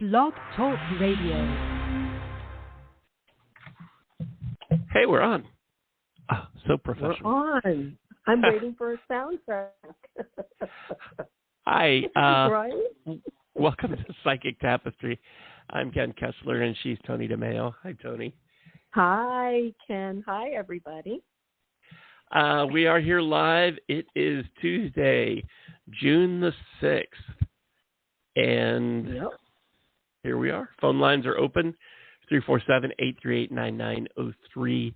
Blog Talk Radio. Hey, we're on. Oh, so professional. We're on. I'm waiting for a soundtrack. Hi. Right? Welcome to Psychic Tapestry. I'm Ken Kessler, and she's Toni DeMaio. Hi, Toni. Hi, Ken. Hi, everybody. We are here live. It is Tuesday, June the 6th. And Here we are. Phone lines are open. 347-838-9903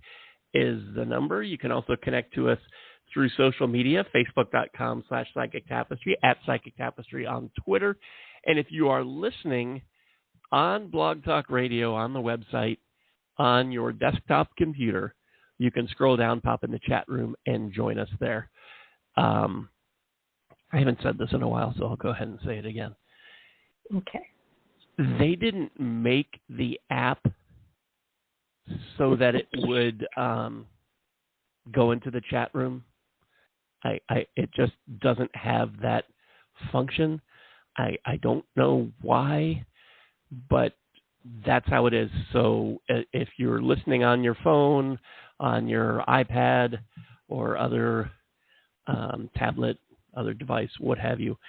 is the number. You can also connect to us through social media, facebook.com/Psychic Tapestry, @Psychic Tapestry on Twitter. And if you are listening on Blog Talk Radio on the website on your desktop computer, you can scroll down, pop in the chat room, and join us there. I haven't said this in a while, so I'll go ahead and say it again. Okay. They didn't make the app so that it would go into the chat room. It just doesn't have that function. I don't know why, but that's how it is. So if you're listening on your phone, on your iPad, or other tablet, other device, what have you,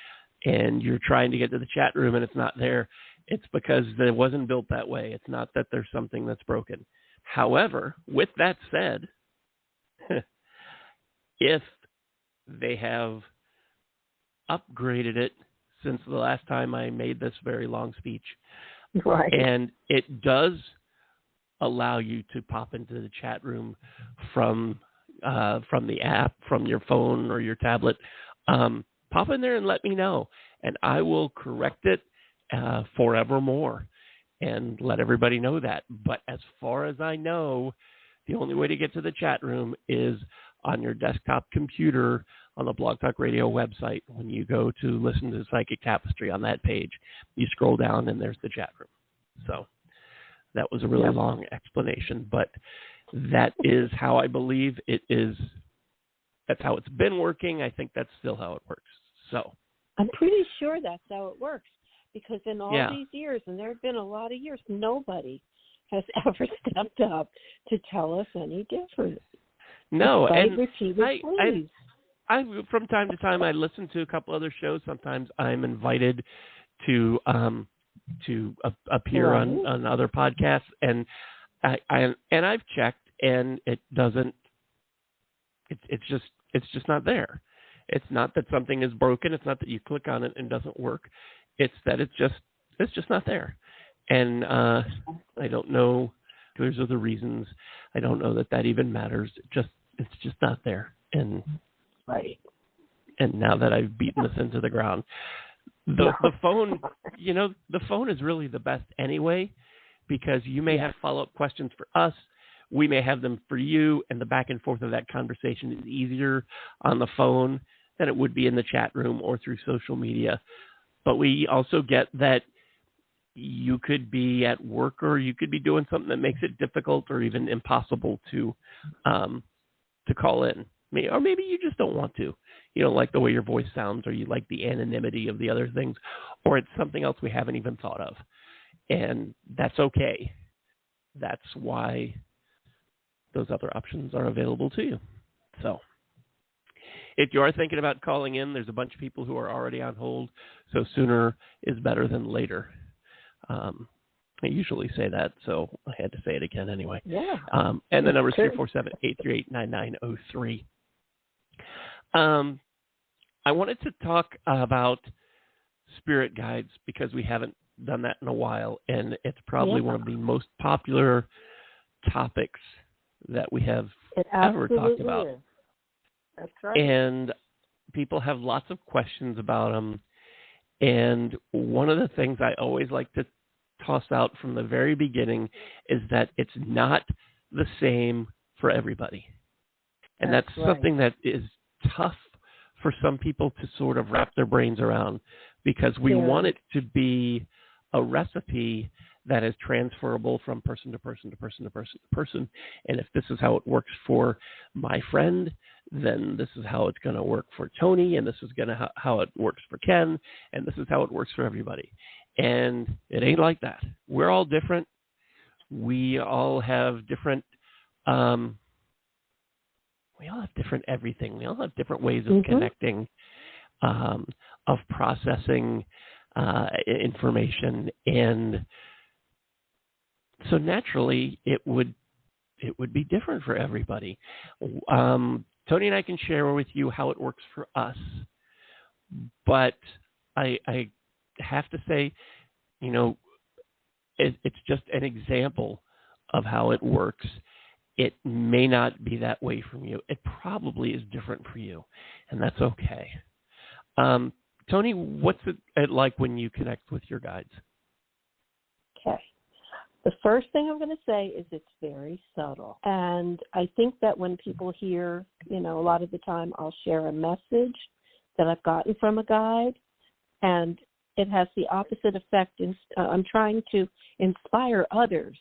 and you're trying to get to the chat room and it's not there, it's because it wasn't built that way. It's not that there's something that's broken. However, with that said, if they have upgraded it since the last time I made this very long speech, right, and it does allow you to pop into the chat room from the app, from your phone or your tablet, pop in there and let me know, and I will correct it forevermore and let everybody know that. But as far as I know, the only way to get to the chat room is on your desktop computer on the Blog Talk Radio website. When you go to listen to Psychic Tapestry on that page, you scroll down and there's the chat room. So that was a really long explanation, but that is how I believe it is. That's how it's been working. I think that's still how it works. So I'm pretty sure that's how it works, because in all these years, and there have been a lot of years, nobody has ever stepped up to tell us any different. No, and I from time to time I listen to a couple other shows. Sometimes I'm invited to appear on other podcasts, and I've checked, and it doesn't. It's just not there. It's not that something is broken. It's not that you click on it and it doesn't work. It's that it's just not there. And I don't know. Those are the reasons. I don't know that even matters. It's just not there. And And now that I've beaten this into the ground, the phone, the phone is really the best anyway, because you may have follow-up questions for us. We may have them for you, and the back and forth of that conversation is easier on the phone than it would be in the chat room or through social media. But we also get that you could be at work, or you could be doing something that makes it difficult or even impossible to call in. Or maybe you just don't want to. You don't like the way your voice sounds, or you like the anonymity of the other things, or it's something else we haven't even thought of. And that's okay. That's why those other options are available to you. So if you are thinking about calling in, there's a bunch of people who are already on hold, so sooner is better than later. I usually say that, so I had to say it again anyway. Yeah. And the number is 347-838-9903. I wanted to talk about spirit guides, because we haven't done that in a while, and it's probably one of the most popular topics that we have ever talked about. Is. That's right. And people have lots of questions about them. And one of the things I always like to toss out from the very beginning is that it's not the same for everybody. And that's something that is tough for some people to sort of wrap their brains around, because we want it to be a recipe that is transferable from person to person to person to person to person. And if this is how it works for my friend, then this is how it's going to work for Toni, and this is going to how it works for Ken, and this is how it works for everybody. And it ain't like that. We're all different. We all have different everything. We all have different ways of connecting, of processing information, and so naturally it would be different for everybody. Toni and I can share with you how it works for us, but I have to say, it's just an example of how it works. It may not be that way from you. It probably is different for you, and that's okay. Toni, what's it like when you connect with your guides? Okay. The first thing I'm going to say is it's very subtle. And I think that when people hear, a lot of the time I'll share a message that I've gotten from a guide, and it has the opposite effect. I'm trying to inspire others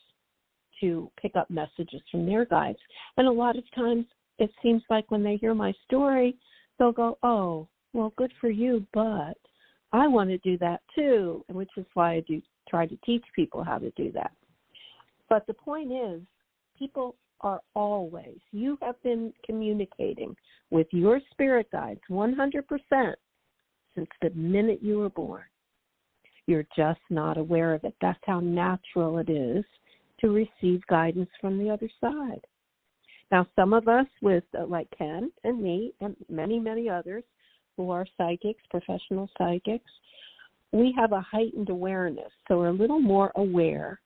to pick up messages from their guides. And a lot of times it seems like when they hear my story, they'll go, oh, well, good for you, but I want to do that too, which is why I do try to teach people how to do that. But the point is, people are always, you have been communicating with your spirit guides 100% since the minute you were born. You're just not aware of it. That's how natural it is to receive guidance from the other side. Now, some of us with, like Ken and me and many, many others who are psychics, professional psychics, we have a heightened awareness. So we're a little more aware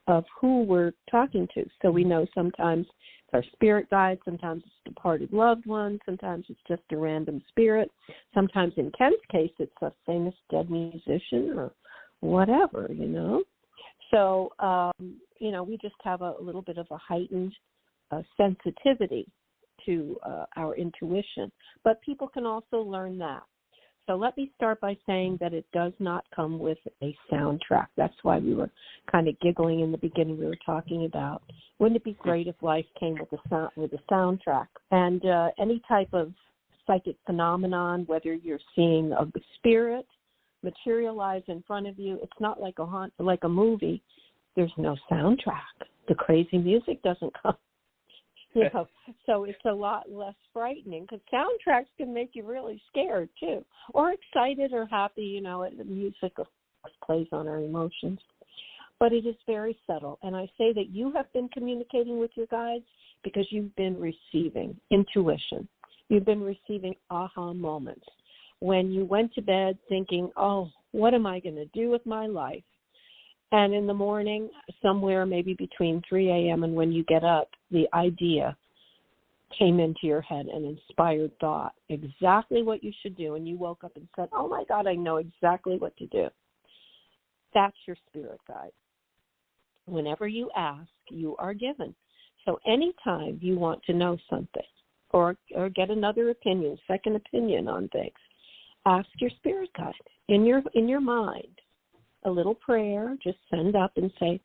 of who we're talking to. So we know sometimes it's our spirit guide, sometimes it's a departed loved one, sometimes it's just a random spirit. Sometimes in Ken's case, it's a famous dead musician or whatever, So, we just have a little bit of a heightened sensitivity to our intuition. But people can also learn that. So let me start by saying that it does not come with a soundtrack. That's why we were kind of giggling in the beginning. We were talking about, wouldn't it be great if life came with a soundtrack? And any type of psychic phenomenon, whether you're seeing a spirit materialize in front of you, it's not like a movie. There's no soundtrack. The crazy music doesn't come. So it's a lot less frightening because soundtracks can make you really scared too, or excited or happy. The music of course plays on our emotions, but it is very subtle. And I say that you have been communicating with your guides because you've been receiving intuition. You've been receiving aha moments when you went to bed thinking, oh, what am I going to do with my life? And in the morning, somewhere maybe between 3 a.m. and when you get up, the idea came into your head, an inspired thought, exactly what you should do. And you woke up and said, oh, my God, I know exactly what to do. That's your spirit guide. Whenever you ask, you are given. So anytime you want to know something or get another opinion, second opinion on things, ask your spirit guide in your mind. A little prayer, just send up and say,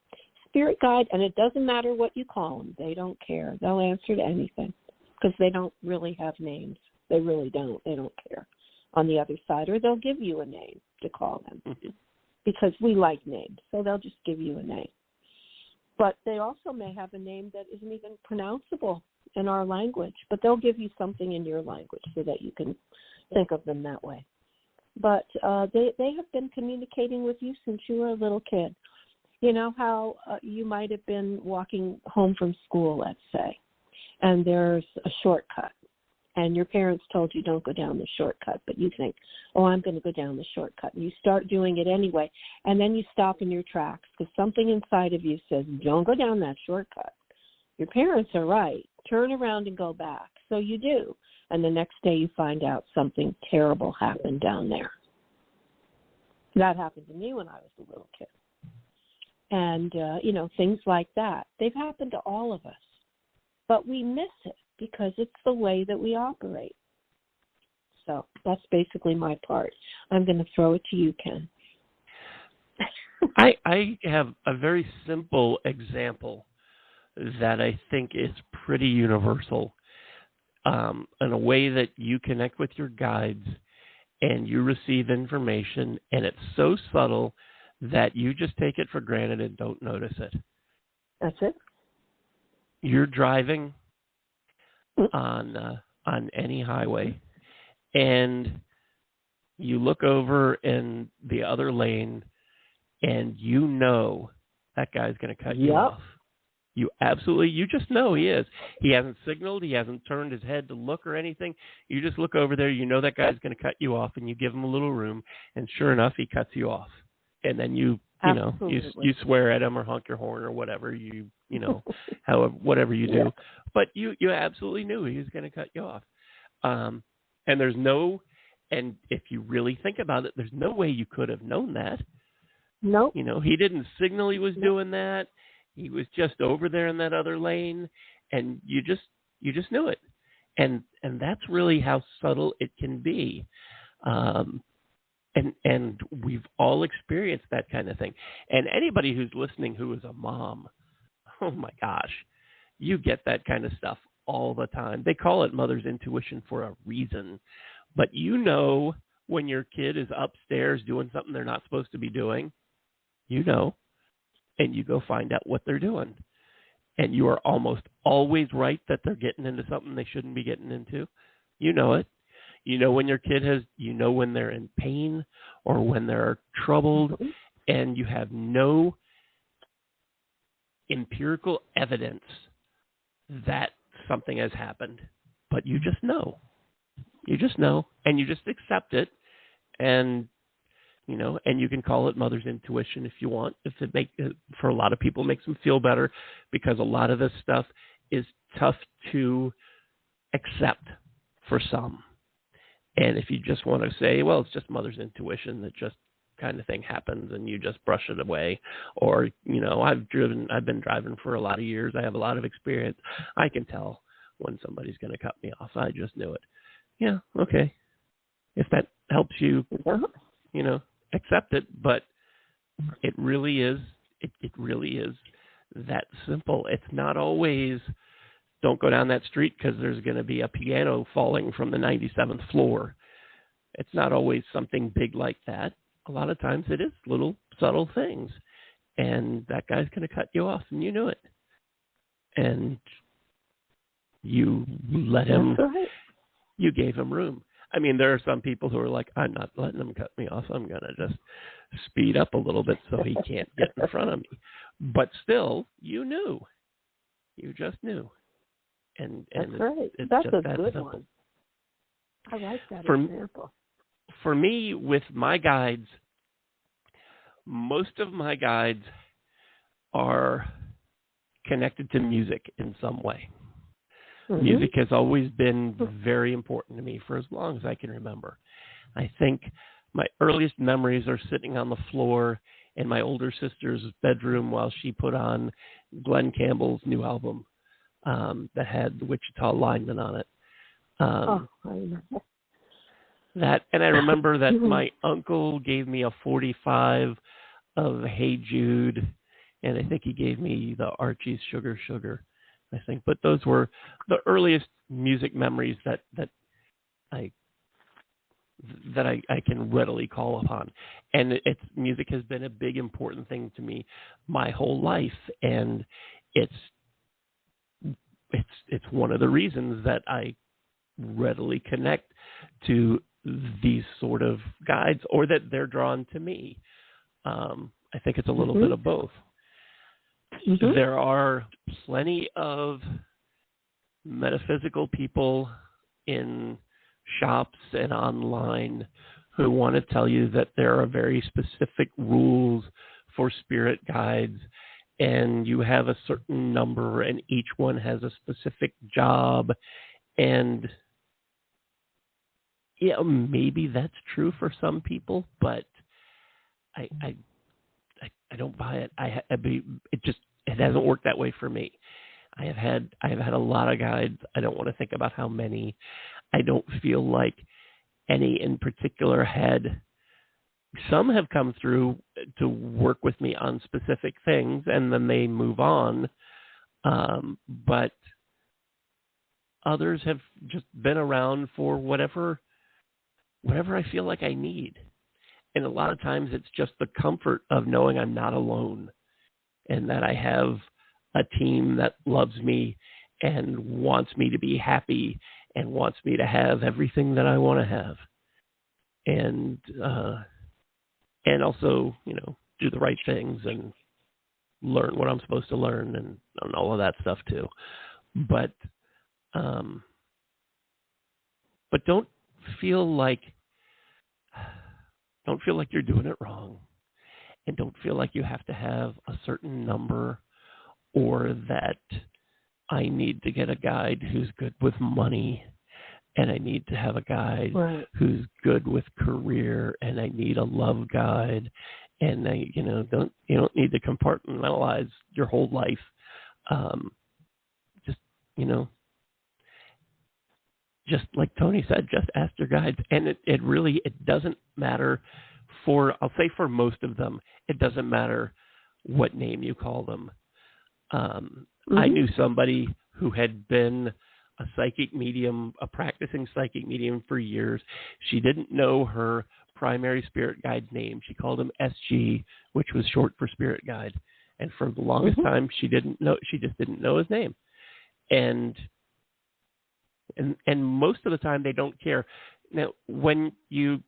spirit guide, and it doesn't matter what you call them. They don't care. They'll answer to anything because they don't really have names. They really don't. They don't care on the other side, or they'll give you a name to call them because we like names, so they'll just give you a name. But they also may have a name that isn't even pronounceable in our language, but they'll give you something in your language so that you can think of them that way. But they have been communicating with you since you were a little kid. You know how you might have been walking home from school, let's say, and there's a shortcut, and your parents told you don't go down the shortcut, but you think, oh, I'm going to go down the shortcut, and you start doing it anyway, and then you stop in your tracks because something inside of you says, don't go down that shortcut. Your parents are right. Turn around and go back. So you do. And the next day you find out something terrible happened down there. That happened to me when I was a little kid. And, things like that. They've happened to all of us. But we miss it because it's the way that we operate. So that's basically my part. I'm going to throw it to you, Ken. I have a very simple example that I think is pretty universal. In a way that you connect with your guides and you receive information, and it's so subtle that you just take it for granted and don't notice it. That's it. You're driving on any highway, and you look over in the other lane, and you know that guy's going to cut you off. You just know he is. He hasn't signaled. He hasn't turned his head to look or anything. You just look over there. You know that guy's going to cut you off, and you give him a little room, and sure enough, he cuts you off. And then you swear at him or honk your horn or whatever whatever you do. But you absolutely knew he was going to cut you off. And if you really think about it, there's no way you could have known that. Nope. He didn't signal he was doing that. He was just over there in that other lane, and you just knew it. And that's really how subtle it can be. And we've all experienced that kind of thing. And anybody who's listening who is a mom, oh my gosh, you get that kind of stuff all the time. They call it mother's intuition for a reason. But when your kid is upstairs doing something they're not supposed to be doing, and you go find out what they're doing. And you are almost always right that they're getting into something they shouldn't be getting into. You know it. You know when your kid when they're in pain or when they're troubled, and you have no empirical evidence that something has happened, but you just know. You just know, and you just accept it, and and you can call it mother's intuition if you want. If for a lot of people, makes them feel better, because a lot of this stuff is tough to accept for some. And if you just want to say, well, it's just mother's intuition, that just kind of thing happens and you just brush it away. Or, I've been driving for a lot of years. I have a lot of experience. I can tell when somebody's going to cut me off. I just knew it. Yeah. Okay. If that helps you, accept it. But it really is, it really is that simple. It's not always, don't go down that street because there's going to be a piano falling from the 97th floor. It's not always something big like that. A lot of times it is little subtle things. And that guy's going to cut you off, and you knew it. And you let him, you gave him room. I mean, there are some people who are like, I'm not letting him cut me off. I'm going to just speed up a little bit so he can't get in front of me. But still, you knew. You just knew. And that's right. That's a that good simple. one. I like that example. For me, with my guides, most of my guides are connected to music in some way. Mm-hmm. Music has always been very important to me for as long as I can remember. I think my earliest memories are sitting on the floor in my older sister's bedroom while she put on Glenn Campbell's new album that had the Wichita Lineman on it. I remember. And I remember that my uncle gave me a 45 of Hey Jude, and I think he gave me the Archie's Sugar Sugar, I think. But those were the earliest music memories that I can readily call upon. And music has been a big important thing to me my whole life, and it's one of the reasons that I readily connect to these sort of guides, or that they're drawn to me. I think it's a little bit of both. Mm-hmm. There are plenty of metaphysical people in shops and online who want to tell you that there are very specific rules for spirit guides, and you have a certain number, and each one has a specific job. And yeah, maybe that's true for some people, but I don't buy it. It hasn't worked that way for me. I have had a lot of guides. I don't want to think about how many. I don't feel like any in particular had. Some have come through to work with me on specific things, and then they move on. But others have just been around for whatever I feel like I need. And a lot of times it's just the comfort of knowing I'm not alone and that I have a team that loves me and wants me to be happy and wants me to have everything that I want to have. And also, do the right things and learn what I'm supposed to learn and all of that stuff too. But don't feel like you're doing it wrong, and don't feel like you have to have a certain number, or that I need to get a guide who's good with money, and I need to have a guide who's good with career, and I need a love guide, and you don't need to compartmentalize your whole life. Just like Toni said, just ask your guides. And it really doesn't matter I'll say for most of them, it doesn't matter what name you call them. I knew somebody who had been a psychic medium, a practicing psychic medium for years. She didn't know her primary spirit guide's name. She called him SG, which was short for spirit guide. And for the longest time, she just didn't know his name. And most of the time they don't care. Now, when you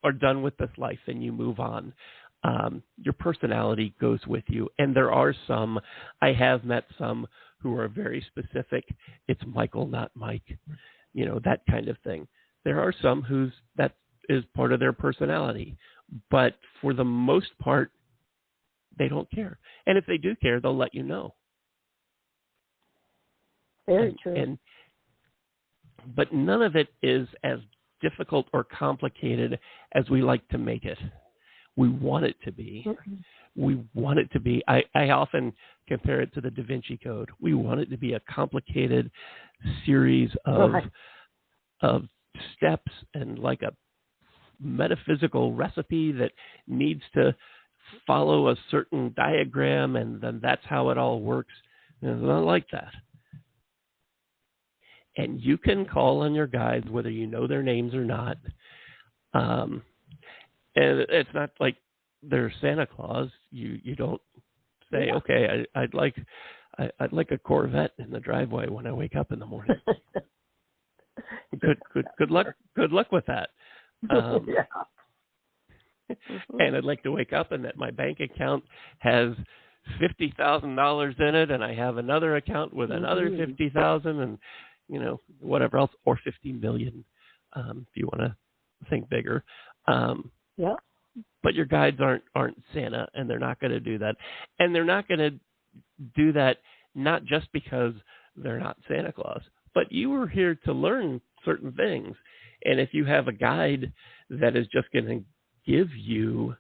are done with this life and you move on, your personality goes with you. And there are some, I have met some who are very specific. It's Michael, not Mike, that kind of thing. There are some that is part of their personality. But for the most part, they don't care. And if they do care, they'll let you know. Very true. But none of it is as difficult or complicated as we like to make it. We want it to be. We want it to be. I often compare it to the Da Vinci Code. We want it to be a complicated series of steps and like a metaphysical recipe that needs to follow a certain diagram, and then that's how it all works. It's not like that. And you can call on your guides whether you know their names or not. And it's not like they're Santa Claus. You don't say, okay, I'd like a Corvette in the driveway when I wake up in the morning. Good luck with that. And I'd like to wake up and that my bank account has $50,000 in it, and I have another account with another $50,000, and whatever else, or 50 million, if you want to think bigger. But your guides aren't Santa, and they're not going to do that. And they're not going to do that not just because they're not Santa Claus, but you were here to learn certain things. And if you have a guide that is just going to give you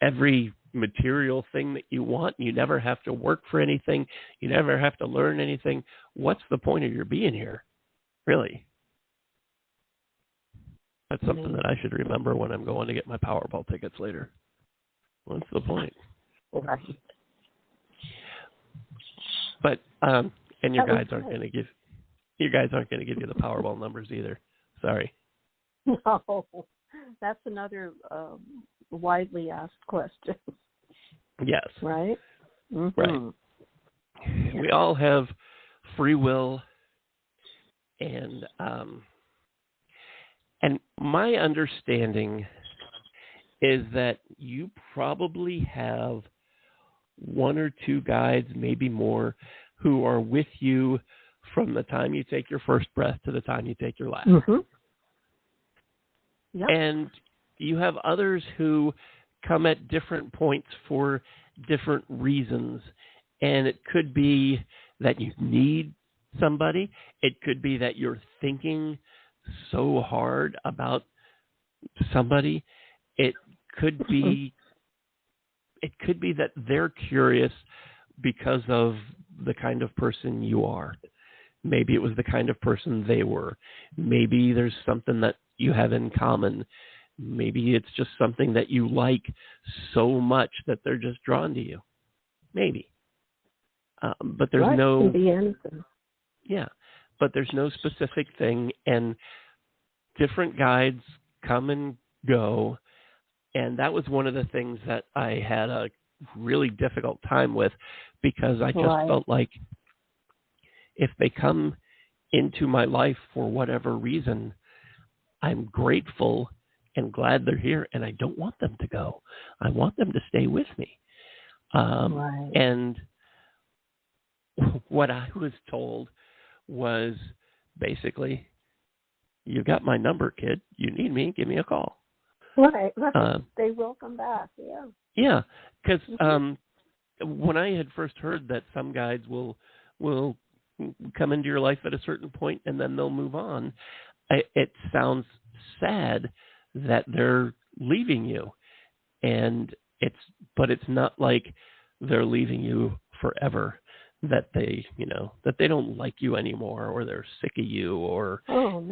every material thing that you want, you never have to work for anything, you never have to learn anything, what's the point of your being here, really? That's something that I should remember when I'm going to get my Powerball tickets later. What's the point? But and your guides aren't going to give you the Powerball numbers either. Sorry. No, that's another widely asked question. Yes. Right? Right. We all have free will, and my understanding is that you probably have one or two guides, maybe more, who are with you from the time you take your first breath to the time you take your last. Yep. And you have others who come at different points for different reasons. And it could be that you need somebody. It could be that you're thinking so hard about somebody. It could be that they're curious because of the kind of person you are. Maybe it was the kind of person they were. Maybe there's something that you have in common. Maybe it's just something that you like so much that they're just drawn to you. Maybe. But there's Can be anything. Yeah, but there's no specific thing, and different guides come and go. And that was one of the things that I had a really difficult time with, because I just felt like if they come into my life for whatever reason, I'm grateful and glad they're here, and I don't want them to go. I want them to stay with me. And what I was told was basically, you got my number, kid. You need me, give me a call. Right. They will come back, yeah. Yeah, because when I had first heard that some guides will come into your life at a certain point and then they'll move on, it sounds sad that they're leaving you. But it's not like they're leaving you forever, that they don't like you anymore, or they're sick of you, or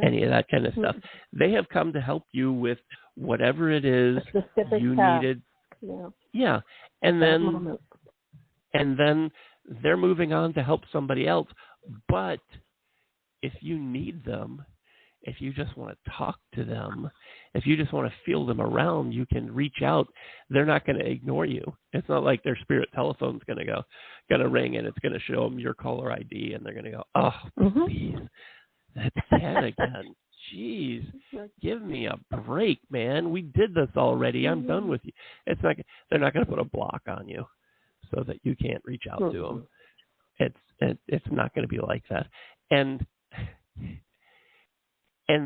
any of that kind of stuff. They have come to help you with whatever it is you needed. Yeah. And then they're moving on to help somebody else. But if you need them, if you just want to talk to them, if you just want to feel them around, you can reach out. They're not going to ignore you. It's not like their spirit telephone's going to ring and it's going to show them your caller ID, and they're going to go, oh, please, that's Ted again. Jeez, give me a break, man. We did this already. I'm done with you. It's not. They're not going to put a block on you so that you can't reach out to them. It's not going to be like that. And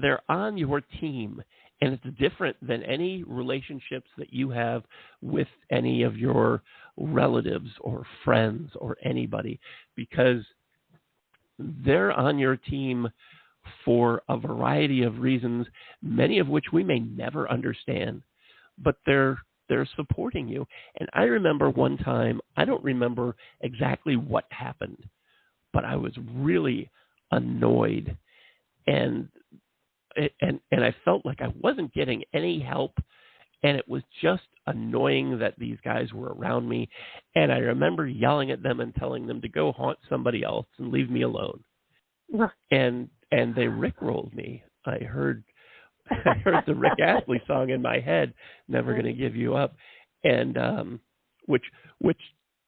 they're on your team, and it's different than any relationships that you have with any of your relatives or friends or anybody, because they're on your team for a variety of reasons, many of which we may never understand, but they're supporting you. And I remember one time, I don't remember exactly what happened, but I was really annoyed, and I felt like I wasn't getting any help, and it was just annoying that these guys were around me. And I remember yelling at them and telling them to go haunt somebody else and leave me alone. And they rickrolled me. I heard the Rick Astley song in my head, "Never Gonna Give You Up," and which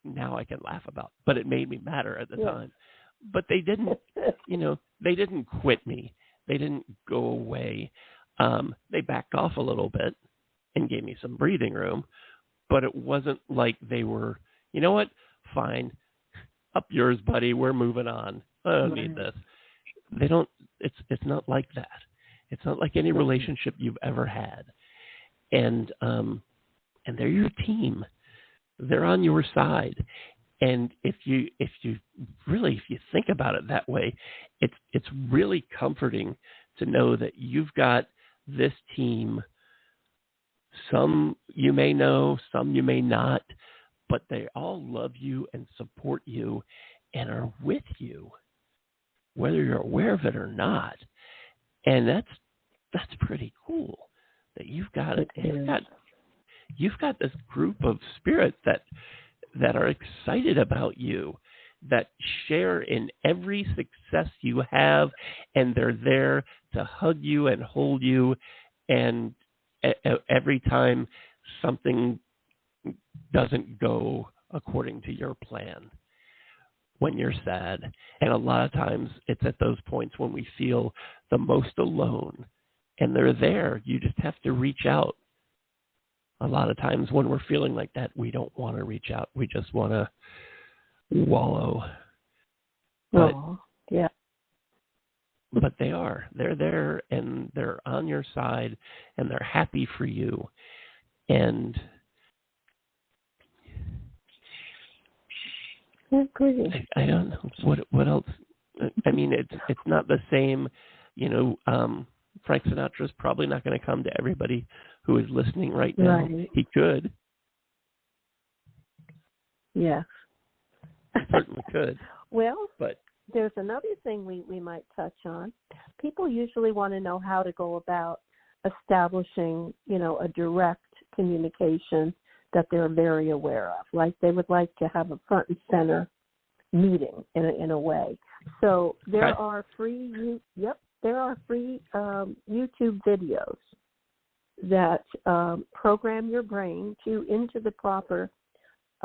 now I can laugh about, but it made me madder at the time. But they didn't, they didn't quit me. They didn't go away. They backed off a little bit and gave me some breathing room, but it wasn't like they were, you know what, fine, up yours, buddy, we're moving on. I don't need this. They don't, it's not like that. It's not like any relationship you've ever had. And they're your team. They're on your side. And if you think about it that way, it's really comforting to know that you've got this team. Some you may know, some you may not, but they all love you and support you and are with you, whether you're aware of it or not. And that's pretty cool that you've got it. You've got this group of spirits that are excited about you, that share in every success you have, and they're there to hug you and hold you, and every time something doesn't go according to your plan, when you're sad. And a lot of times it's at those points when we feel the most alone, and they're there. You just have to reach out. A lot of times when we're feeling like that, we don't want to reach out. We just want to wallow. But, but they're there, and they're on your side, and they're happy for you. And I don't know what else. I mean, it's not the same, Frank Sinatra's probably not going to come to everybody who is listening right now. Right. He could. Yeah. He certainly could. Well, but there's another thing we might touch on. People usually want to know how to go about establishing, a direct communication that they're very aware of. Like they would like to have a front and center meeting in a way. So there are free YouTube videos that program your brain into the proper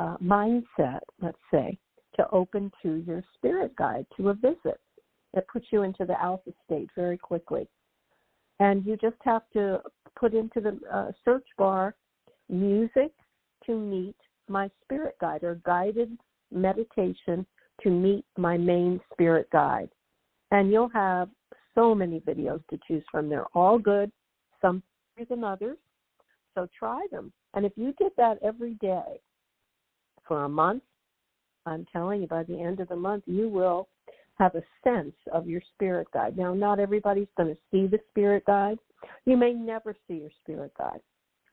mindset, let's say, to open to your spirit guide, to a visit. It puts you into the alpha state very quickly. And you just have to put into the search bar, music to meet my spirit guide, or guided meditation to meet my main spirit guide. And you'll have so many videos to choose from. They're all good, some better than others. So try them. And if you did that every day for a month, I'm telling you, by the end of the month, you will have a sense of your spirit guide. Now, not everybody's going to see the spirit guide. You may never see your spirit guide.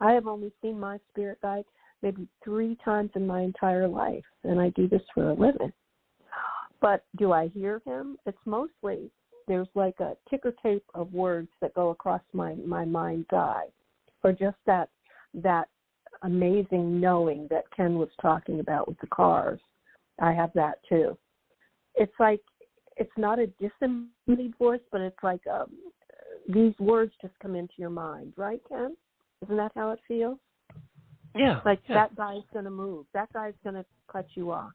I have only seen my spirit guide maybe 3 times in my entire life, and I do this for a living. But do I hear him? It's mostly, there's like a ticker tape of words that go across my mind's eye, or just that amazing knowing that Ken was talking about with the cars. I have that too. It's like, it's not a disembodied voice, but it's like these words just come into your mind, right, Ken? Isn't that how it feels? Yeah. Like that guy's going to move. That guy's going to cut you off.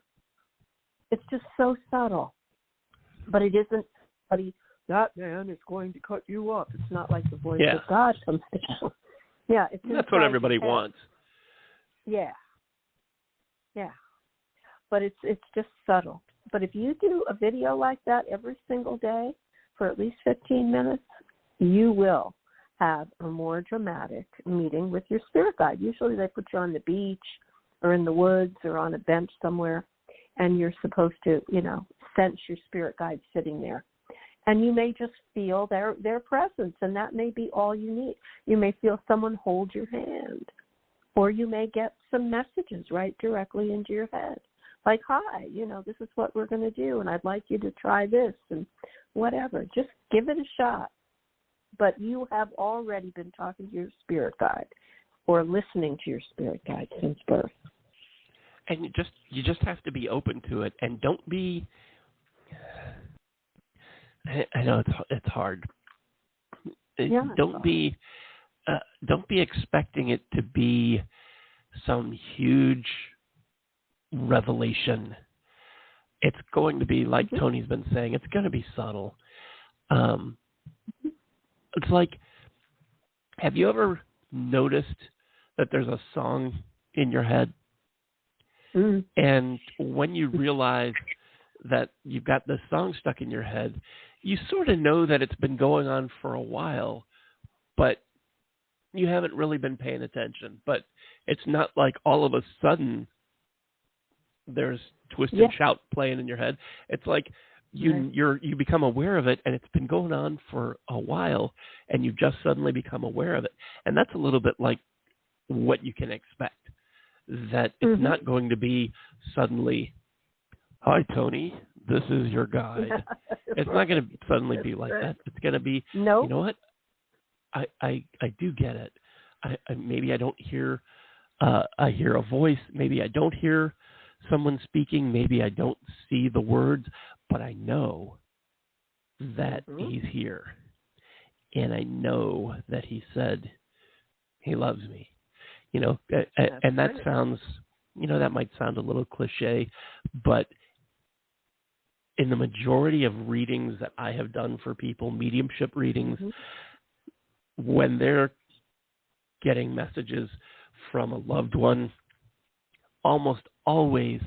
It's just so subtle. But it isn't, that man is going to cut you off. It's not like the voice of God comes down. Yeah. That's what everybody wants. Yeah. Yeah. But it's just subtle. But if you do a video like that every single day for at least 15 minutes, you will have a more dramatic meeting with your spirit guide. Usually they put you on the beach or in the woods or on a bench somewhere, and you're supposed to, sense your spirit guide sitting there. And you may just feel their presence, and that may be all you need. You may feel someone hold your hand, or you may get some messages right directly into your head. Like, hi, this is what we're going to do, and I'd like you to try this, and whatever. Just give it a shot. But you have already been talking to your spirit guide or listening to your spirit guide since birth. And you just have to be open to it, and don't be. I know it's hard. Don't be expecting it to be some huge revelation. It's going to be, like Toni's been saying, it's going to be subtle. It's like, have you ever noticed that there's a song in your head? Mm. And when you realize that you've got this song stuck in your head, you sort of know that it's been going on for a while, but you haven't really been paying attention. But it's not like all of a sudden there's Twist and Shout playing in your head. It's like you become aware of it, and it's been going on for a while, and you've just suddenly become aware of it. And that's a little bit like what you can expect. That it's not going to be suddenly, hi, Toni, this is your guide. It's not going to suddenly be like that. It's going to be, you know what? I do get it. Maybe I don't hear, I hear a voice. Maybe I don't hear someone speaking. Maybe I don't see the words, but I know that he's here. And I know that he said he loves me. And that sounds, that might sound a little cliche, but in the majority of readings that I have done for people, mediumship readings, when they're getting messages from a loved one, almost always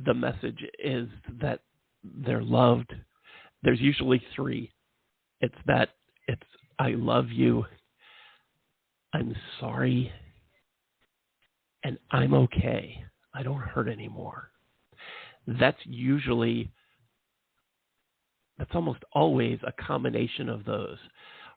the message is that they're loved. There's usually 3. It's I love you, I'm sorry, and I'm okay. I don't hurt anymore. That's almost always a combination of those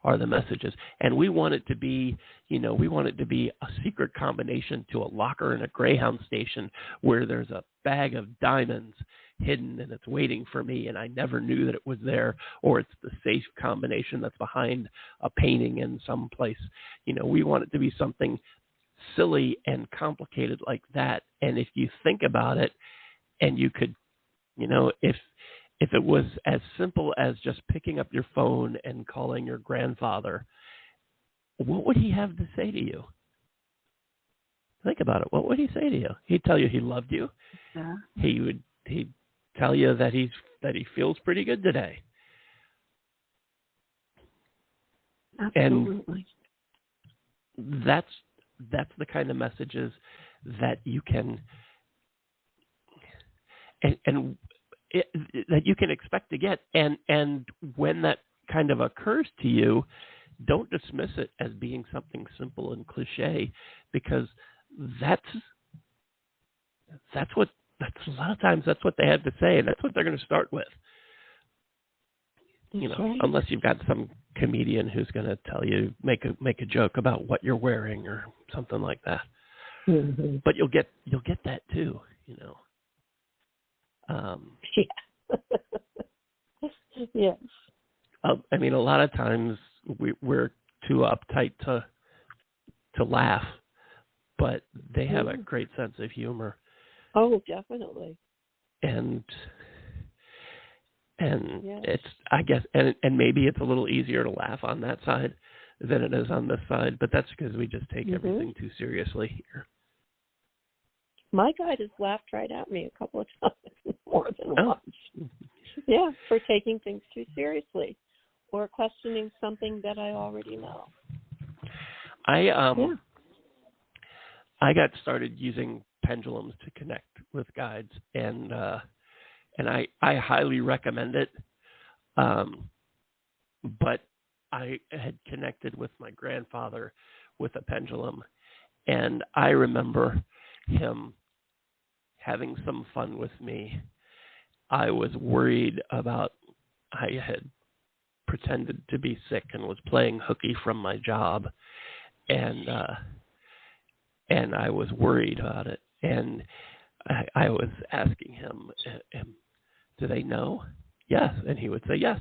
are the messages. And we want it to be, a secret combination to a locker in a Greyhound station where there's a bag of diamonds hidden and it's waiting for me and I never knew that it was there, or it's the safe combination that's behind a painting in some place. We want it to be something silly and complicated like that. And if you think about it, and you could, if it was as simple as just picking up your phone and calling your grandfather, what would he have to say to you? Think about it. What would he say to you? He'd tell you he loved you. Yeah. He'd tell you that he feels pretty good today. Absolutely. And that's the kind of messages that you can that you can expect to get. And when that kind of occurs to you, don't dismiss it as being something simple and cliche, because that's a lot of times that's what they have to say, and that's what they're going to start with. You know, right. Unless you've got some comedian who's going to tell you, make a joke about what you're wearing or something like that. Mm-hmm. But you'll get that too, you know. Yeah. Yes. I mean, a lot of times we're too uptight to laugh, but they have a great sense of humor. Oh, definitely. And yes. it's, I guess, and maybe it's a little easier to laugh on that side than it is on this side, but that's because we just take everything too seriously here. My guide has laughed right at me a couple of times, more than once. Yeah, for taking things too seriously or questioning something that I already know. I got started using pendulums to connect with guides, and I highly recommend it. But I had connected with my grandfather with a pendulum, and I remember him having some fun with me. I was worried about, I had pretended to be sick and was playing hooky from my job, and I was worried about it. And I was asking him, do they know? Yes. And he would say, yes.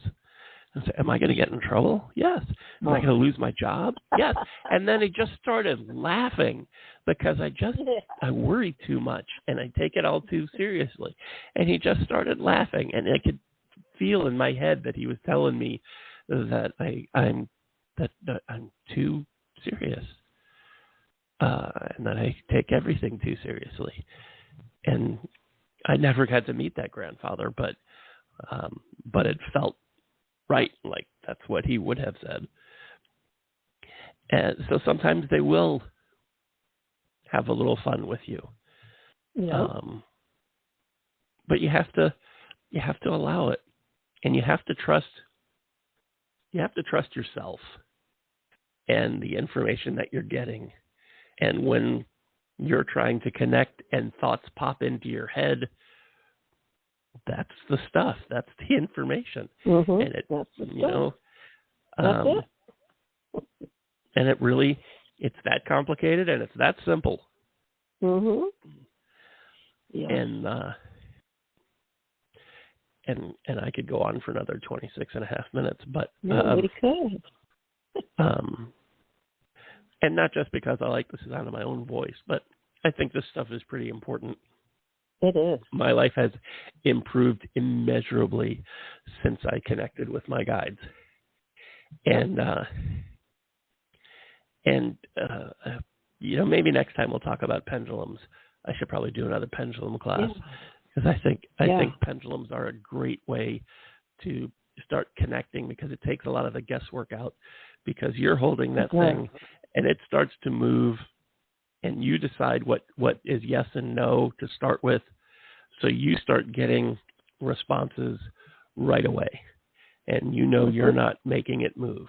And say, am I going to get in trouble? Yes. Am I going to lose my job? Yes. And then he just started laughing because I worry too much and I take it all too seriously. And he just started laughing, and I could feel in my head that he was telling me that I'm too serious, and that I take everything too seriously. And I never got to meet that grandfather, but it felt right, like that's what he would have said. And so sometimes they will have a little fun with you. Yeah. But you have to allow it, and you have to trust yourself and the information that you're getting. And when you're trying to connect and thoughts pop into your head, that's the stuff. That's the information. Mm-hmm. And it, that's the you stuff. know, That's it. And it really, it's that complicated and it's that simple. Mm-hmm. Yeah. And I could go on for another 26 and a half minutes, but we could. And not just because I like the sound of my own voice, but I think this stuff is pretty important. It is. My life has improved immeasurably since I connected with my guides. And you know, maybe next time we'll talk about pendulums. I should probably do another pendulum class, because I think pendulums are a great way to start connecting, because it takes a lot of the guesswork out, because you're holding that thing and it starts to move, and you decide what is yes and no to start with. So you start getting responses right away, and you know you're not making it move.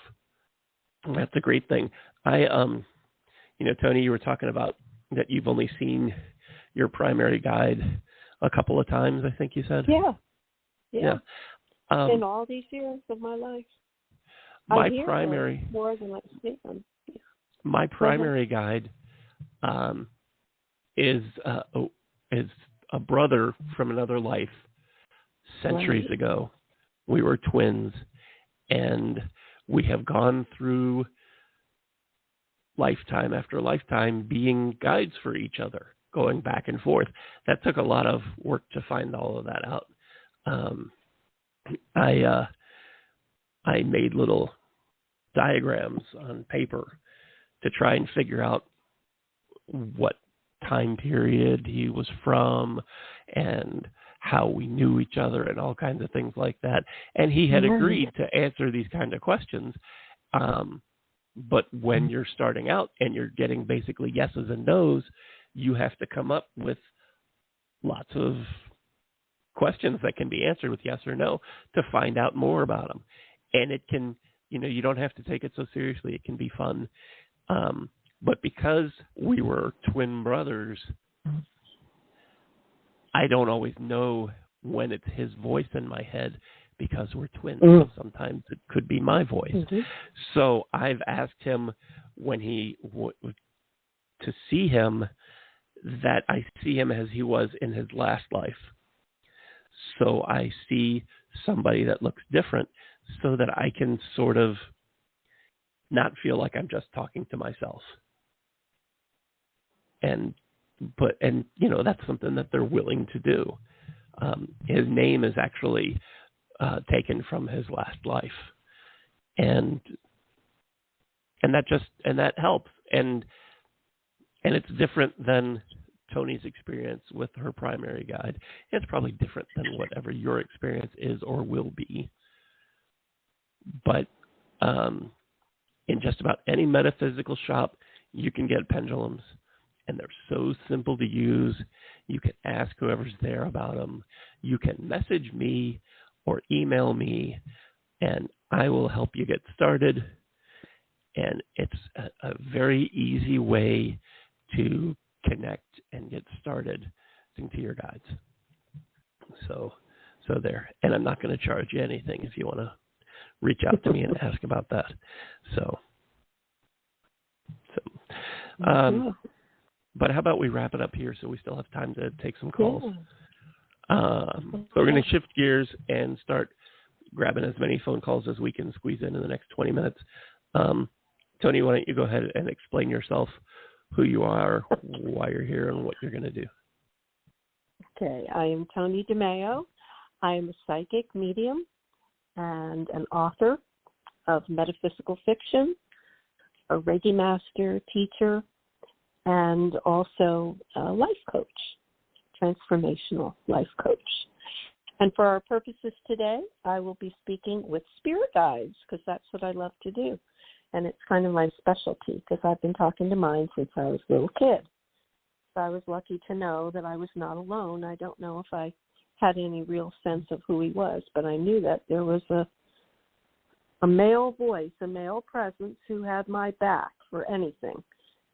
And that's a great thing. You know, Toni, you were talking about that you've only seen your primary guide a couple of times, I think you said. Yeah. In all these years of my life, my I hear primary more than I see them. Yeah. My primary guide is a brother from another life centuries ago. We were twins, and we have gone through lifetime after lifetime being guides for each other, going back and forth. That took a lot of work to find all of that out. I made little diagrams on paper to try and figure out what time period he was from and how we knew each other and all kinds of things like that. And he had agreed to answer these kind of questions. But when you're starting out and you're getting basically yeses and nos, you have to come up with lots of questions that can be answered with yes or no to find out more about them. And it can, you don't have to take it so seriously. It can be fun. But because we were twin brothers, I don't always know when it's his voice in my head because we're twins. So sometimes it could be my voice. Mm-hmm. So I've asked him when to see him that I see him as he was in his last life. So I see somebody that looks different so that I can sort of not feel like I'm just talking to myself. And that's something that they're willing to do. His name is actually taken from his last life, and that helps. And it's different than Toni's experience with her primary guide. It's probably different than whatever your experience is or will be. But in just about any metaphysical shop, you can get pendulums. And they're so simple to use. You can ask whoever's there about them. You can message me or email me, and I will help you get started. And it's a very easy way to connect and get started to your guides. So there. And I'm not going to charge you anything if you want to reach out to me and ask about that. But how about we wrap it up here so we still have time to take some calls? So we're going to shift gears and start grabbing as many phone calls as we can squeeze in the next 20 minutes. Toni, why don't you go ahead and explain yourself, who you are, why you're here, and what you're going to do. Okay, I am Toni DeMaio. I am a psychic medium and an author of metaphysical fiction, a Reiki master, teacher, and also a life coach, transformational life coach. And for our purposes today, I will be speaking with spirit guides because that's what I love to do. And it's kind of my specialty because I've been talking to mine since I was a little kid. So I was lucky to know that I was not alone. I don't know if I had any real sense of who he was, but I knew that there was a male voice, a male presence who had my back for anything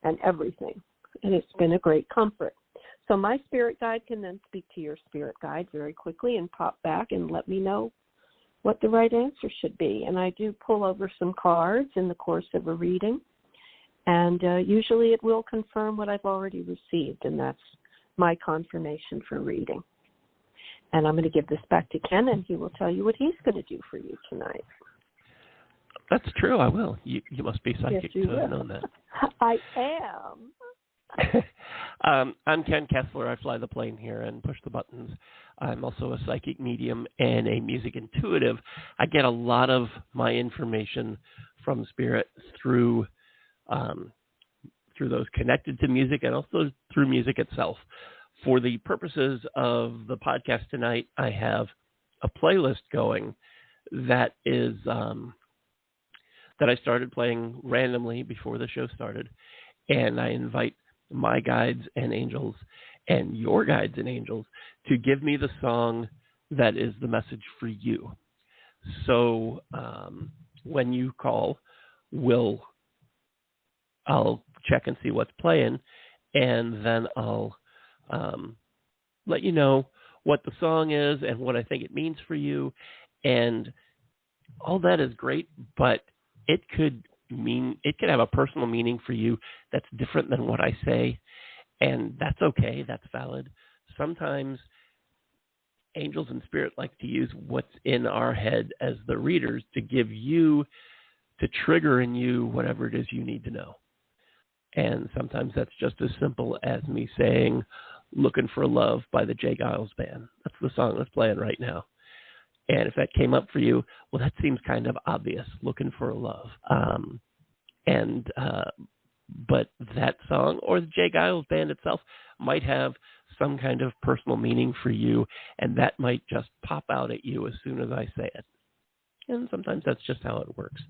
and everything. And it's been a great comfort. So my spirit guide can then speak to your spirit guide very quickly and pop back and let me know what the right answer should be. And I do pull over some cards in the course of a reading. And usually it will confirm what I've already received, and that's my confirmation for reading. And I'm going to give this back to Ken, and he will tell you what he's going to do for you tonight. That's true, I will. You must be psychic to have known that. I am. I'm Ken Kessler. I fly the plane here and push the buttons. I'm also a psychic medium and a music intuitive. I get a lot of my information from spirit through those connected to music and also through music itself. For the purposes of the podcast tonight, I have a playlist going that is that I started playing randomly before the show started, and I invite my guides and angels and your guides and angels to give me the song that is the message for you. So when you call, I'll check and see what's playing, and then I'll let you know what the song is and what I think it means for you. And all that is great, but it could have a personal meaning for you that's different than what I say, and that's okay. That's valid. Sometimes angels and spirit like to use what's in our head as the readers to trigger in you whatever it is you need to know. And sometimes that's just as simple as me saying, "Looking for Love" by the J. Giles Band. That's the song that's playing right now. And if that came up for you, well, that seems kind of obvious, looking for a love. but that song or the Jay Giles Band itself might have some kind of personal meaning for you, and that might just pop out at you as soon as I say it. And sometimes that's just how it works.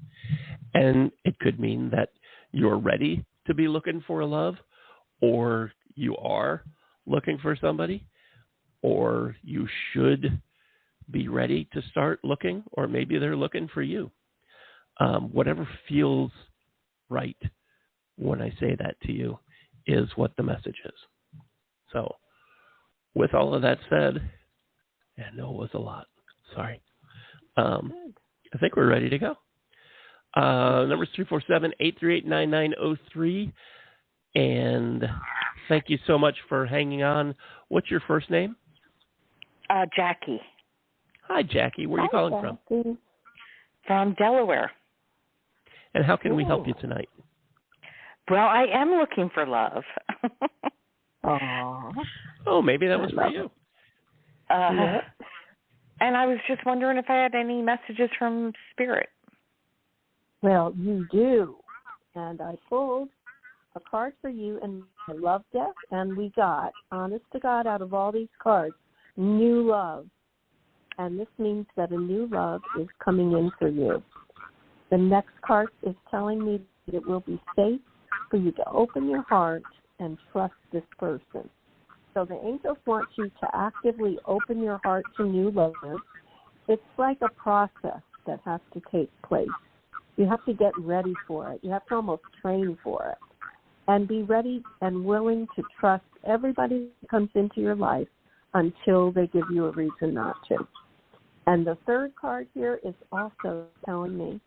And it could mean that you're ready to be looking for a love, or you are looking for somebody, or you should be ready to start looking, or maybe they're looking for you. Whatever feels right when I say that to you is what the message is. So with all of that said, I know it was a lot. Sorry. I think we're ready to go. Number is 347-838-9903. And thank you so much for hanging on. What's your first name? Jackie. Hi, Jackie. Where are you calling from? From Delaware. And how can we help you tonight? Well, I am looking for love. Aww. Oh, maybe that was for you. Yeah. And I was just wondering if I had any messages from Spirit. Well, you do. And I pulled a card for you in my love deck, and we got, honest to God, out of all these cards, new love. And this means that a new love is coming in for you. The next card is telling me that it will be safe for you to open your heart and trust this person. So the angels want you to actively open your heart to new love. It's like a process that has to take place. You have to get ready for it. You have to almost train for it. And be ready and willing to trust everybody that comes into your life until they give you a reason not to. And the third card here is also telling me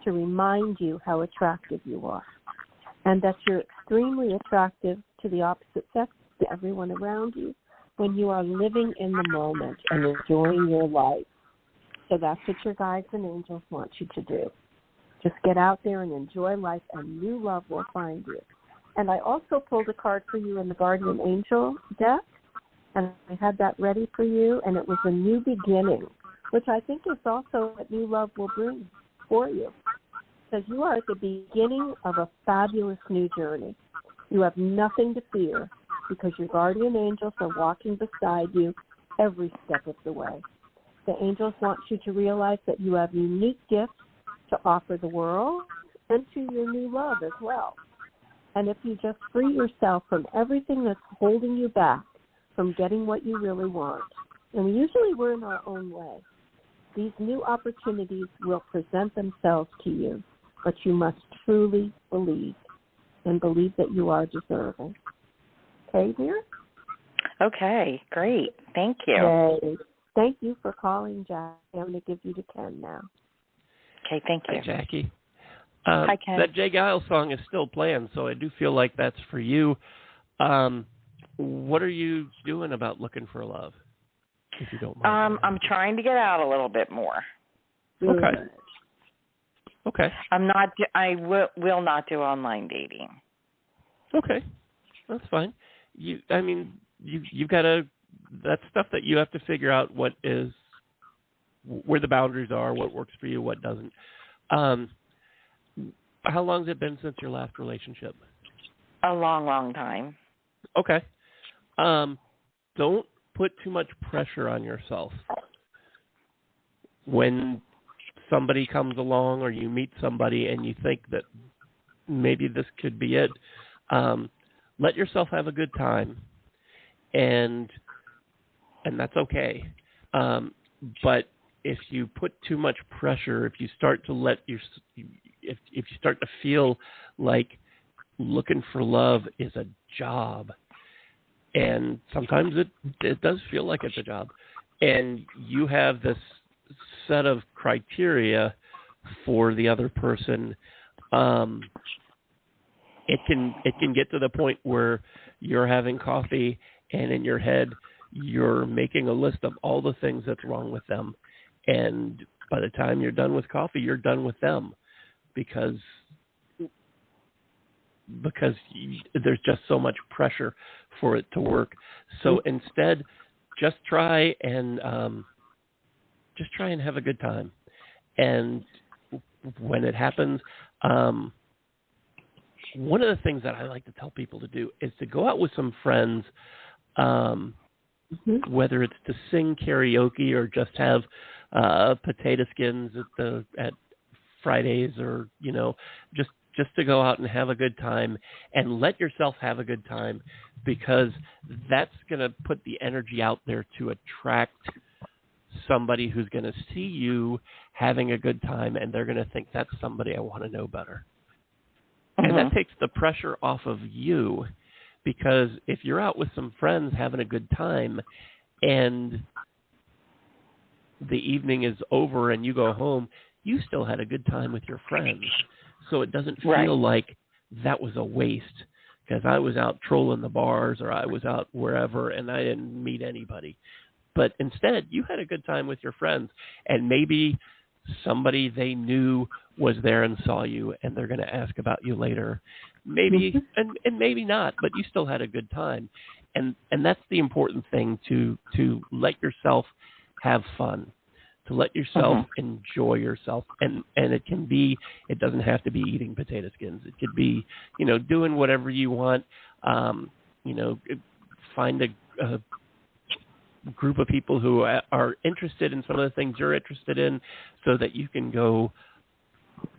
to remind you how attractive you are, and that you're extremely attractive to the opposite sex, to everyone around you, when you are living in the moment and enjoying your life. So that's what your guides and angels want you to do. Just get out there and enjoy life, and new love will find you. And I also pulled a card for you in the Guardian Angel deck, and I had that ready for you, and it was a new beginning, which I think is also what new love will bring for you. Because you are at the beginning of a fabulous new journey. You have nothing to fear because your guardian angels are walking beside you every step of the way. The angels want you to realize that you have unique gifts to offer the world and to your new love as well. And if you just free yourself from everything that's holding you back from getting what you really want, and usually we're in our own way, these new opportunities will present themselves to you, but you must truly believe and believe that you are deserving. Okay, dear? Okay, great. Thank you. Yay. Thank you for calling, Jackie. I'm going to give you to Ken now. Okay, thank you. Hi, Jackie. Hi, Ken. That Jay Giles song is still playing, so I do feel like that's for you. What are you doing about looking for love, if you don't mind? I'm trying to get out a little bit more. Okay. Okay. I will not do online dating. Okay, that's fine. You've got to. That's stuff that you have to figure out where the boundaries are, what works for you, what doesn't. How long has it been since your last relationship? A long, long time. Okay. Don't put too much pressure on yourself. When somebody comes along or you meet somebody and you think that maybe this could be it, let yourself have a good time, and that's okay. But if you put too much pressure, if you start to if you start to feel like looking for love is a job, and sometimes it does feel like it's a job, and you have this set of criteria for the other person, it can get to the point where you're having coffee and in your head you're making a list of all the things that's wrong with them, and by the time you're done with coffee, you're done with them because there's just so much pressure for it to work. So instead, just try and have a good time. And when it happens, one of the things that I like to tell people to do is to go out with some friends, whether it's to sing karaoke or just have potato skins at Fridays, or just to go out and have a good time and let yourself have a good time, because that's going to put the energy out there to attract somebody who's going to see you having a good time, and they're going to think that's somebody I want to know better. And that takes the pressure off of you, because if you're out with some friends having a good time and the evening is over and you go home, you still had a good time with your friends. So it doesn't feel like that was a waste because I was out trolling the bars or I was out wherever and I didn't meet anybody. But instead, you had a good time with your friends, and maybe somebody they knew was there and saw you, and they're going to ask about you later. Maybe, and maybe not, but you still had a good time. And that's the important thing, to let yourself have fun, to let yourself enjoy yourself. And it doesn't have to be eating potato skins. It could be, doing whatever you want, find a group of people who are interested in some of the things you're interested in, so that you can go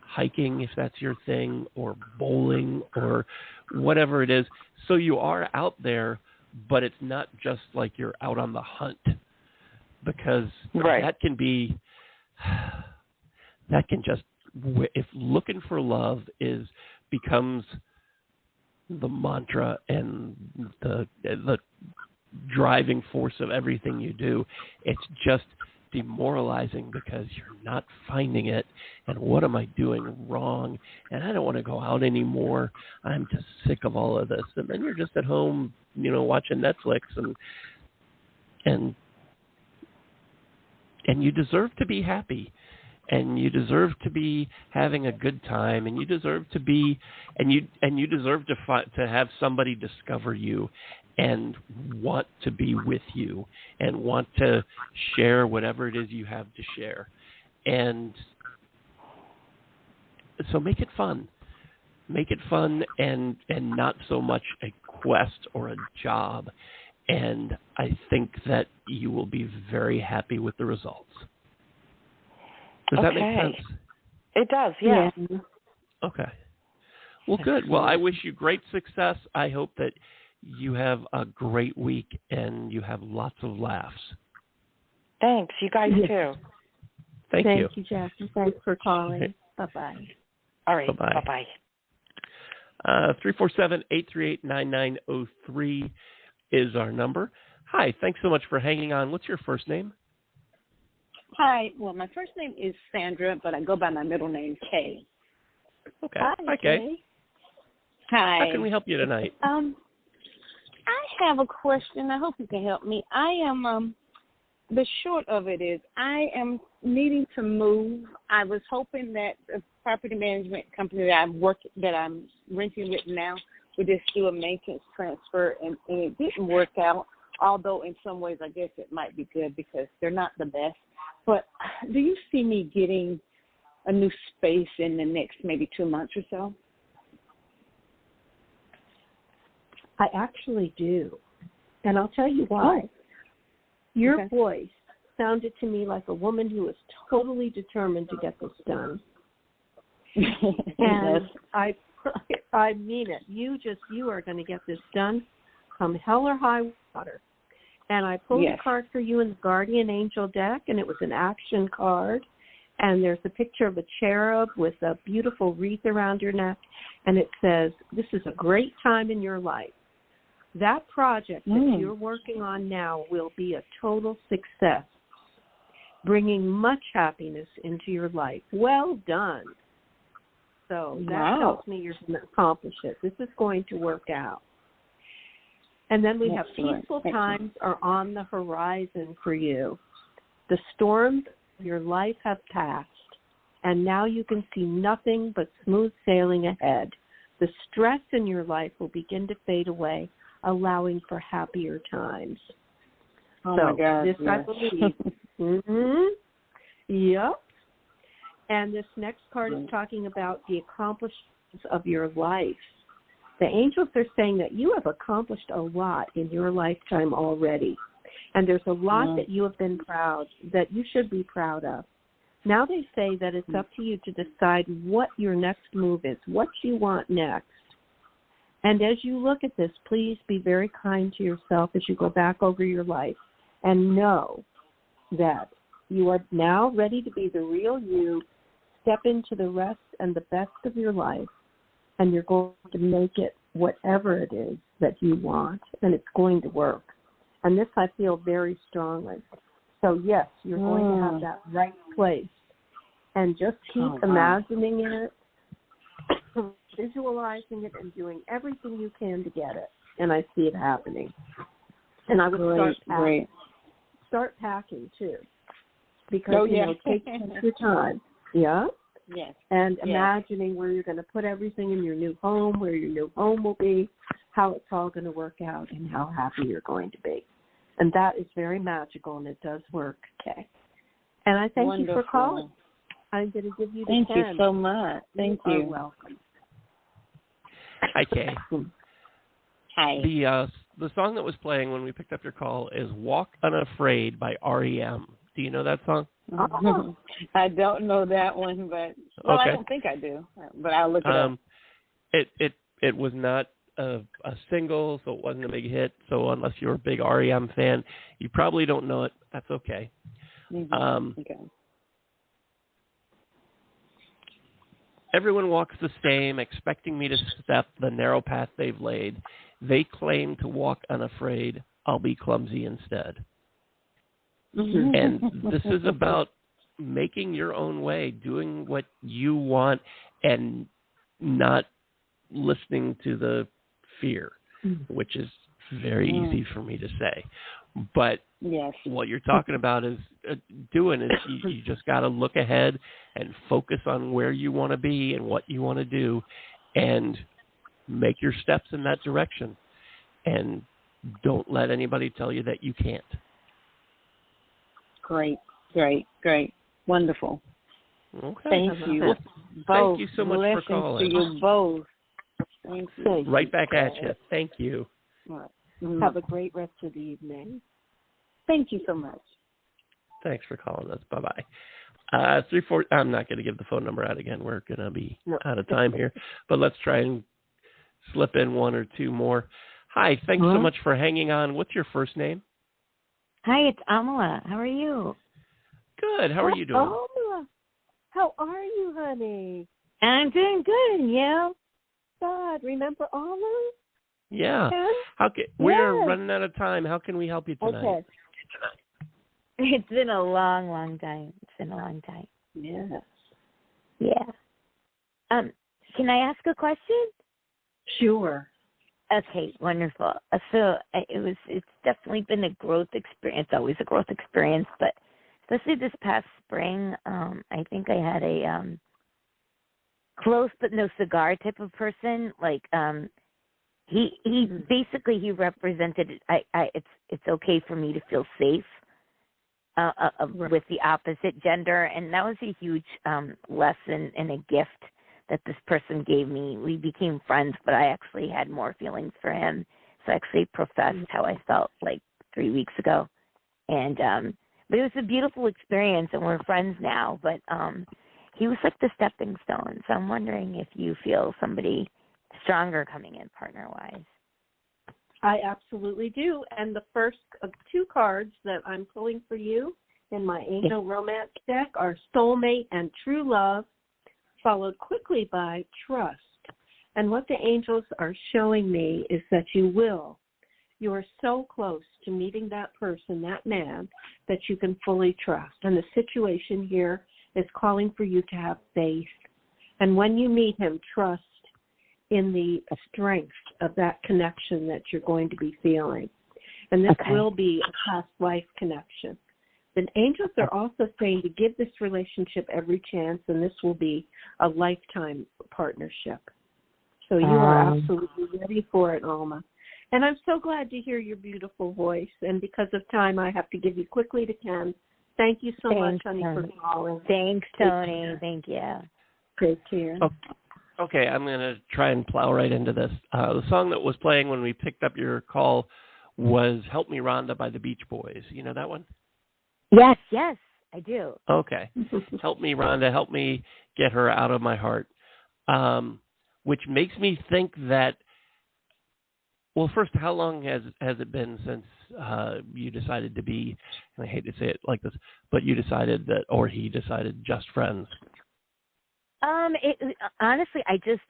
hiking if that's your thing, or bowling, or whatever it is. So you are out there, but it's not just like you're out on the hunt, because that can just, if looking for love becomes the mantra and the driving force of everything you do, it's just demoralizing because you're not finding it. And what am I doing wrong? And I don't want to go out anymore. I'm just sick of all of this. And then you're just at home, watching Netflix, and you deserve to be happy, and you deserve to be having a good time, and you deserve to be, and you deserve to have somebody discover you and want to be with you and want to share whatever it is you have to share. And so make it fun. Make it fun and not so much a quest or a job. And I think that you will be very happy with the results. Does that make sense? It does, yeah. Okay. Well, good. Well, I wish you great success. I hope that you have a great week and you have lots of laughs. Thanks. You guys too. Thank you. Thank you, Jackie. Thanks for calling. Bye-bye. All right. Bye-bye. 347-838-9903 is our number. Hi. Thanks so much for hanging on. What's your first name? Hi. Well, my first name is Sandra, but I go by my middle name, Kay. Okay. Hi, Kay. Hi. How can we help you tonight? I have a question. I hope you can help me. I am, the short of it is, I am needing to move. I was hoping that the property management company that I'm renting with now would just do a maintenance transfer, and it didn't work out, although in some ways I guess it might be good because they're not the best. But do you see me getting a new space in the next maybe 2 months or so? I actually do. And I'll tell you why. Your voice sounded to me like a woman who is totally determined to get this done. And I mean it. You are going to get this done come hell or high water. And I pulled a card for you in the Guardian Angel deck, and it was an action card. And there's a picture of a cherub with a beautiful wreath around your neck, and it says, "This is a great time in your life. That project that you're working on now will be a total success, bringing much happiness into your life. Well done." So that tells me you're going to accomplish it. This is going to work out. And then we have peaceful times are on the horizon for you. The storms of your life have passed, and now you can see nothing but smooth sailing ahead. The stress in your life will begin to fade away, allowing for happier times. Oh, my God. This I believe. Yep. And this next card is talking about the accomplishments of your life. The angels are saying that you have accomplished a lot in your lifetime already. And there's a lot that you have been proud, that you should be proud of. Now they say that it's up to you to decide what your next move is, what you want next. And as you look at this, please be very kind to yourself as you go back over your life and know that you are now ready to be the real you, step into the rest and the best of your life, and you're going to make it whatever it is that you want, and it's going to work. And this I feel very strongly. So, yes, you're going to have that right place. And just keep imagining it, visualizing it, and doing everything you can to get it. And I see it happening. And I would start packing, too. Because, take your time. Yeah? Yes. And imagining where you're going to put everything in your new home, where your new home will be, how it's all going to work out, and how happy you're going to be. And that is very magical, and it does work, Kay. And I thank you for calling. I'm going to give you the 10. Thank you so much. Thank you. You're welcome. Hi, Kay. Hi. The song that was playing when we picked up your call is Walk Unafraid by REM. Do you know that song? Oh. I don't know that one, but I don't think I do. But I'll look it up. It was not a single, so it wasn't a big hit. So unless you're a big REM fan, you probably don't know it. That's okay. Okay. Everyone walks the same, expecting me to step the narrow path they've laid. They claim to walk unafraid. I'll be clumsy instead. And this is about making your own way, doing what you want, and not listening to the fear, which is very easy for me to say. But what you're talking about is doing is you just got to look ahead and focus on where you want to be and what you want to do, and make your steps in that direction. And don't let anybody tell you that you can't. Great. Wonderful. Okay. Thank you. Well, thank you so much for calling. To you both. Thank you. Right back at you. Thank you. Have a great rest of the evening. Thank you so much. Thanks for calling us. Bye-bye. 34. I'm not going to give the phone number out again. We're going to be out of time here. But let's try and slip in one or two more. Hi. Thanks so much for hanging on. What's your first name? Hi, it's Amala. How are you? Good. How are you doing? Amala. How are you, honey? I'm doing good, and you? God, remember Amala? Yeah. We're running out of time. How can we help you tonight? Okay. It's been a long, long time. Yes. Yeah. Can I ask a question? Sure. Okay, wonderful. So it's definitely been a growth experience. It's always a growth experience, but especially this past spring, I think I had a close but no cigar type of person. Like he basically he represented. It's okay for me to feel safe with the opposite gender, and that was a huge lesson and a gift that this person gave me. We became friends, but I actually had more feelings for him. So I actually professed how I felt like 3 weeks ago. And but it was a beautiful experience, and we're friends now. But he was like the stepping stone. So I'm wondering if you feel somebody stronger coming in partner-wise. I absolutely do. And the first of two cards that I'm pulling for you in my Angel Romance deck are Soulmate and True Love, followed quickly by Trust. And what the angels are showing me is that you are so close to meeting that person, that man, that you can fully trust. And the situation here is calling for you to have faith. And when you meet him, trust in the strength of that connection that you're going to be feeling. And this will be a past life connection. The angels are also saying to give this relationship every chance, and this will be a lifetime partnership. So you are absolutely ready for it, Alma. And I'm so glad to hear your beautiful voice. And because of time, I have to give you quickly to Ken. Thank you so much, honey, for calling. Thanks, Toni. Thank you. Take care. Okay, I'm going to try and plow right into this. The song that was playing when we picked up your call was Help Me Rhonda by the Beach Boys. You know that one? Yes, I do. Okay. Help me, Rhonda. Help me get her out of my heart. Which makes me think that, well, first, how long has it been since you decided to be, and I hate to say it like this, but you decided that, or he decided, just friends? Honestly, I just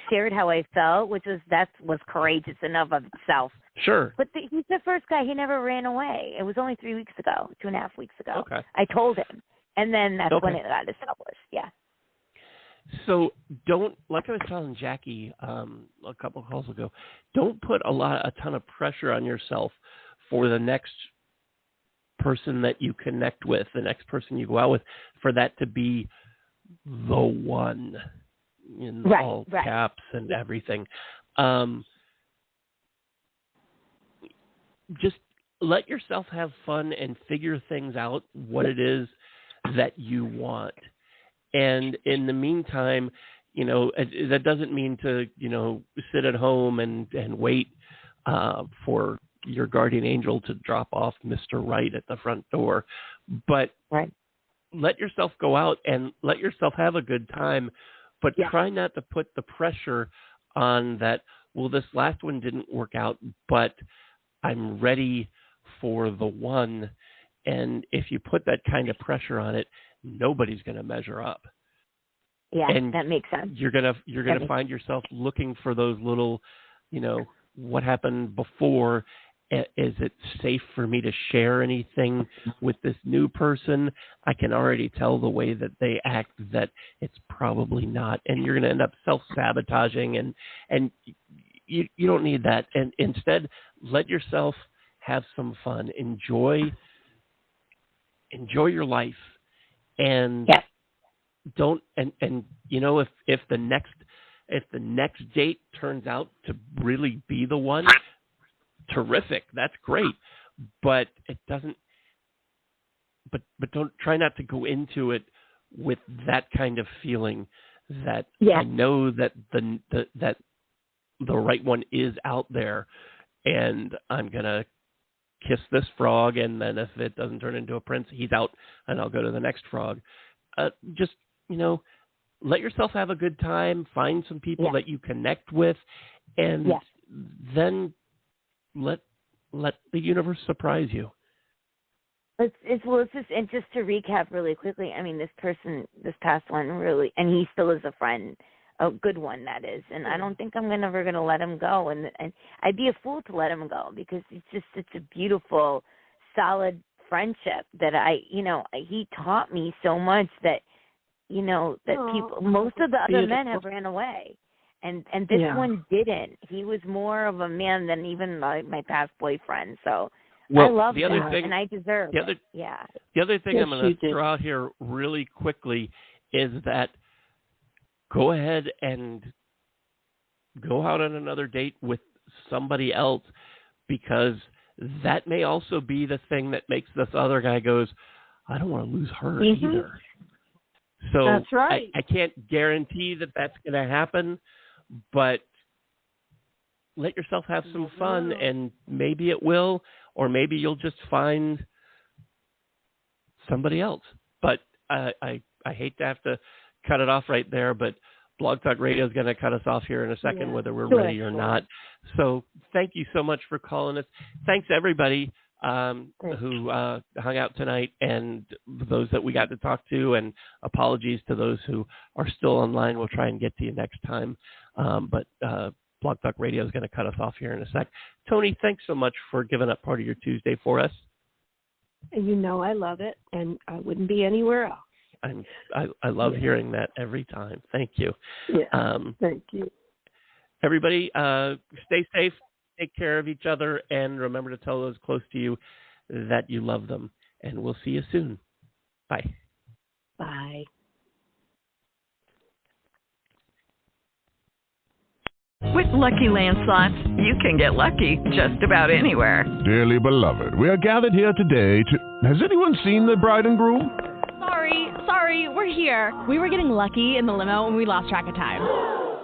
shared how I felt, that was courageous enough of itself. Sure. But he's the first guy. He never ran away. It was only 3 weeks ago, 2.5 weeks ago. Okay. I told him, and then that's when it got established. Yeah. So don't, like I was telling Jackie a couple of calls ago, don't put a ton of pressure on yourself for the next person that you connect with, the next person you go out with, for that to be the one in all caps and everything. Just let yourself have fun and figure things out, what it is that you want. And in the meantime, that doesn't mean to, sit at home and wait for your guardian angel to drop off Mr. Right at the front door. But let yourself go out and let yourself have a good time, but try not to put the pressure on that, well, this last one didn't work out, but I'm ready for the one. And if you put that kind of pressure on it, nobody's going to measure up. Yeah, and that makes sense. You're gonna find yourself looking for those little, what happened before. Is it safe for me to share anything with this new person? I can already tell the way that they act that it's probably not, and you're going to end up self-sabotaging, and you don't need that. And instead, let yourself have some fun. Enjoy your life, and don't. And if the next date turns out to really be the one, terrific. That's great. But it doesn't. But don't try not to go into it with that kind of feeling that I know that that the right one is out there, and I'm gonna kiss this frog, and then if it doesn't turn into a prince, he's out, and I'll go to the next frog. Just let yourself have a good time. Find some people that you connect with, and then let the universe surprise you. And just to recap really quickly, I mean, this past one really, and he still is a friend, a good one that is, and I don't think I'm ever going to let him go, and I'd be a fool to let him go, because it's a beautiful, solid friendship that he taught me so much that, that people, most of the other men have ran away. And this one didn't. He was more of a man than even my past boyfriend. So I love him, and I deserve it. The other thing I'm going to throw out here really quickly is that go ahead and go out on another date with somebody else, because that may also be the thing that makes this other guy goes, I don't want to lose her either. So that's right. I can't guarantee that that's going to happen, but let yourself have some fun, and maybe it will, or maybe you'll just find somebody else. But I hate to have to cut it off right there, but Blog Talk Radio is going to cut us off here in a second, whether we're ready or not. So thank you so much for calling us. Thanks, everybody who hung out tonight, and those that we got to talk to, and apologies to those who are still online. We'll try and get to you next time. But Blog Talk Radio is going to cut us off here in a sec. Toni, thanks so much for giving up part of your Tuesday for us. I love it, and I wouldn't be anywhere else. I love hearing that every time. Thank you. Yeah, thank you. Everybody, stay safe, take care of each other, and remember to tell those close to you that you love them. And we'll see you soon. Bye. Bye. With Lucky Land Slots, you can get lucky just about anywhere. Dearly beloved, we are gathered here today to... Has anyone seen the bride and groom? Sorry, we're here. We were getting lucky in the limo and we lost track of time.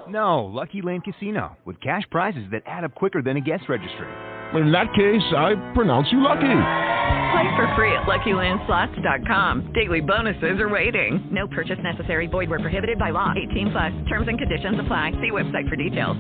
No, Lucky Land Casino, with cash prizes that add up quicker than a guest registry. In that case, I pronounce you lucky. Play for free at LuckyLandSlots.com. Daily bonuses are waiting. No purchase necessary. Void where prohibited by law. 18+. Terms and conditions apply. See website for details.